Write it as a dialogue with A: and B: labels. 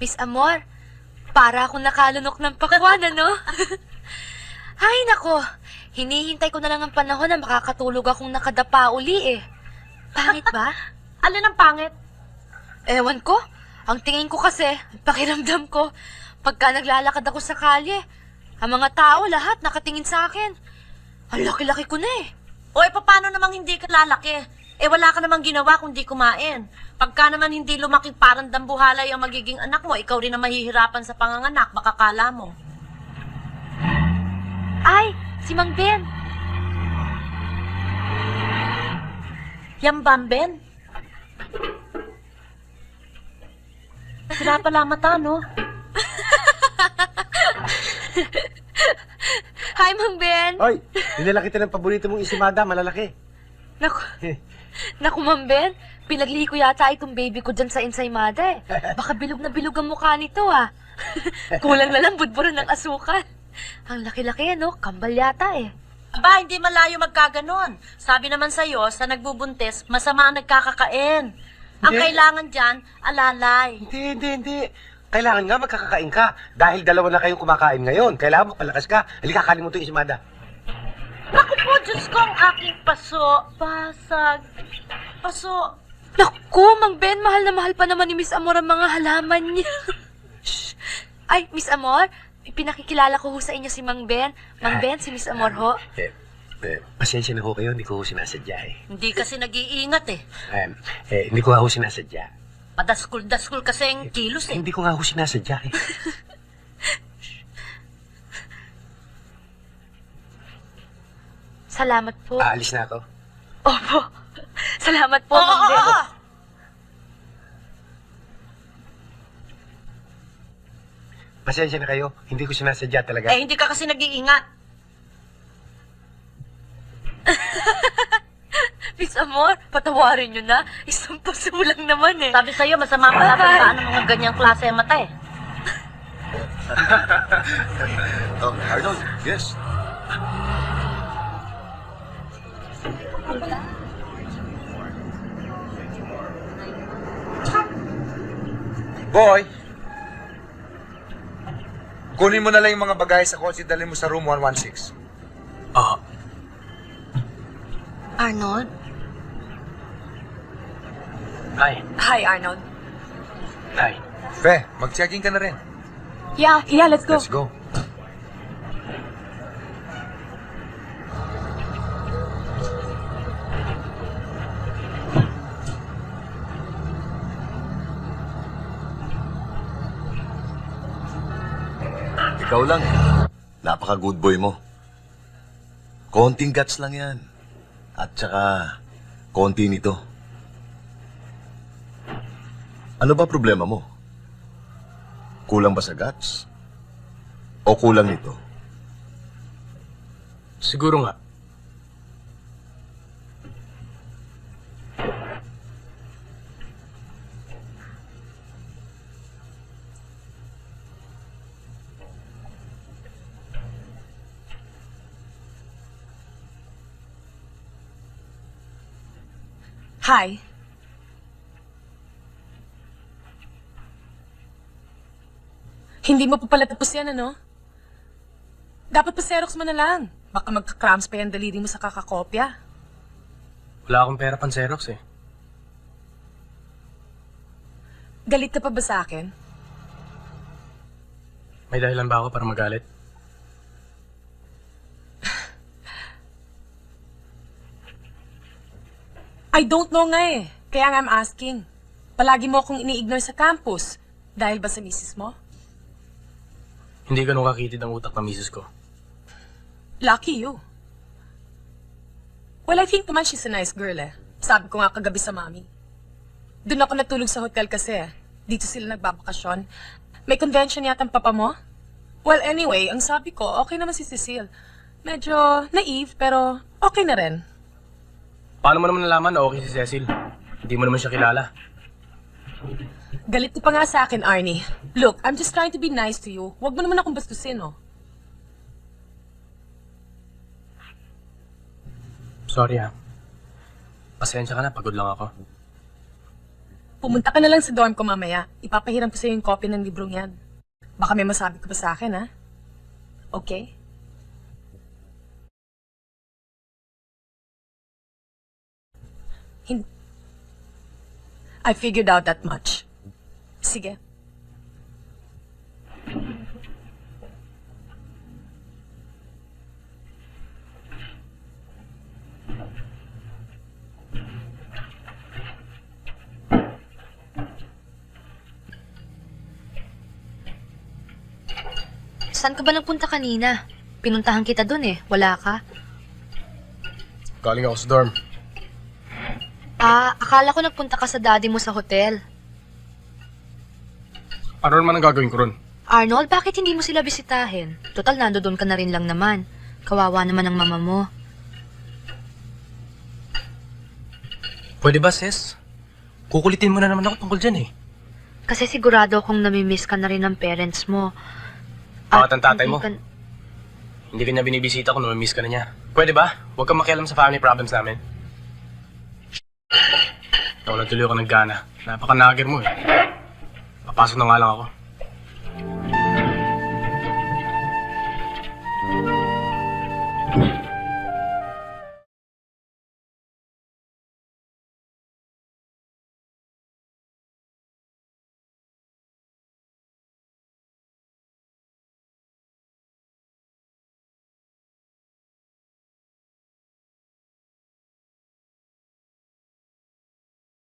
A: Miss Amor, para akong nakalunok ng pakwan, ano? Ay, nako. Hinihintay ko na lang ang panahon na makakatulog akong nakadapa uli eh. Pangit ba?
B: Alin ang pangit?
A: Ewan ko. Ang tingin ko kasi, pakiramdam ko, pagka naglalakad ako sa kalye, ang mga tao lahat nakatingin sa akin. Ang laki-laki ko na eh.
B: O paano namang hindi ka lalaki? Wala ka namang ginawa kundi kumain. Pagka naman hindi lumaki parang dambuhalay ang magiging anak mo, ikaw rin ang mahihirapan sa panganganak, baka kala mo.
A: Ay, si Mang Ben.
B: Yan Bamben? Sira pala mata, no?
A: Hi, Mang Ben.
C: Hoy, dinala kita ng paborito mong isimada, malalaki.
A: Naku, naku, Mang Ben. Pinaglihi ko yata itong baby ko dyan sa ensaymada eh. Baka bilog na bilog ang mukha nito ah. Kulang na lang budburan ng asukal. Ang laki-laki no, kambal yata eh.
B: Aba, hindi malayo magkaganon. Sabi naman sa'yo, sa nagbubuntis, masama ang nagkakakain. Ang
C: Hindi.
B: kailangan dyan, alalay.
C: Hindi. Kailangan nga magkakakain ka. Dahil dalawa na kayong kumakain ngayon. Kailangan mo palakas ka. Halika, kanin mo ito isimada.
B: Naku po, Diyos ko, ang aking paso. Basag. Paso.
A: Naku, Mang Ben, mahal na mahal pa naman ni Miss Amor ang mga halaman niya. Shh. Ay, Miss Amor, pinakikilala ko ho sa inyo si Mang Ben. Mang Ben, si Miss Amor ho.
C: Pasensya na ho kayo, hindi ko ho sinasadya eh.
B: Hindi kasi nag-iingat eh.
C: Hindi ko nga ho sinasadya.
B: Padaskul-daskul kasi ang kilos eh.
C: Hindi ko nga ho sinasadya eh.
A: Salamat po.
C: Aalis na ako.
A: Opo. Salamat po, Mang Ben.
C: Pasensya na kayo, hindi ko sinasadya talaga.
B: Hindi ka kasi nag-iingat.
A: Miss Amor, patawarin niyo na. Isang paso lang naman eh.
B: Sabi sa'yo, masama pa tatandaan ng mga ganyang klase ang mata eh.
D: Oh, Arnold, yes. Boy! Kunin mo na lang yung mga bagay sa kotse, dalhin mo sa room 116.
B: Arnold?
C: Hi.
E: Hi, Arnold.
C: Hi.
D: Fe, mag-checking ka na rin.
E: Yeah, let's go.
D: Let's go. Ikaw lang. Napaka-good boy mo. Konting guts lang yan. At saka, konti nito. Ano ba problema mo? Kulang ba sa guts? O kulang nito?
F: Siguro nga.
E: Hi. Hindi mo pa pala tapos yan, ano? Dapat pa Xerox mo na lang. Baka magka-cramps pa yan daliri mo sa kakakopya.
F: Wala akong pera pang Xerox eh.
E: Galit ka pa ba sa akin?
F: May dahilan ba ako para magalit?
E: I don't know nga eh. Kaya nga I'm asking. Palagi mo akong ini-ignore sa campus. Dahil ba sa misis mo?
F: Hindi ganun kakitid ang utak ng misis ko.
E: Lucky you. Well, I think naman she's a nice girl eh. Sabi ko nga kagabi sa mami. Doon ako natulog sa hotel kasi eh. Dito sila nagbabakasyon. May convention yata ang papa mo? Well, anyway, ang sabi ko, okay naman si Cecile. Medyo naive, pero okay na rin.
F: Paano mo naman nalaman na okay si Cecil? Hindi mo naman siya kilala.
E: Galit ka pa nga sa akin, Arnie. Look, I'm just trying to be nice to you. Huwag mo naman akong bastusin, oh.
F: Sorry ha. Pasensya ka na, pagod lang ako.
E: Pumunta ka na lang sa dorm ko mamaya. Ipapahiram ko sa'yo yung copy ng librong yan. Baka may masabi ko pa sa akin, ha? Okay? I figured out that much. Sige.
A: Saan ka ba nagpunta kanina? Pinuntahan kita dun eh. Wala ka?
F: Galing ako sa dorm.
A: Akala ko nagpunta ka sa daddy mo sa hotel.
F: Ano naman ang gagawin ko ron?
A: Arnold, bakit hindi mo sila bisitahin? Total, nandoon ka na rin lang naman. Kawawa naman ang mama mo.
F: Pwede ba, sis? Kukulitin mo na naman ako tungkol dyan eh.
A: Kasi sigurado akong namimiss ka na rin ng parents mo.
F: Bakit ang tatay
A: hindi
F: mo?
A: ka-
F: Hindi ka niya binibisita kung namimiss ka na niya. Pwede ba? Huwag kang makialam sa family problems namin. Ikaw na tuloy ako ng gana. Napaka-nagger mo eh. Papasok na nga lang ako.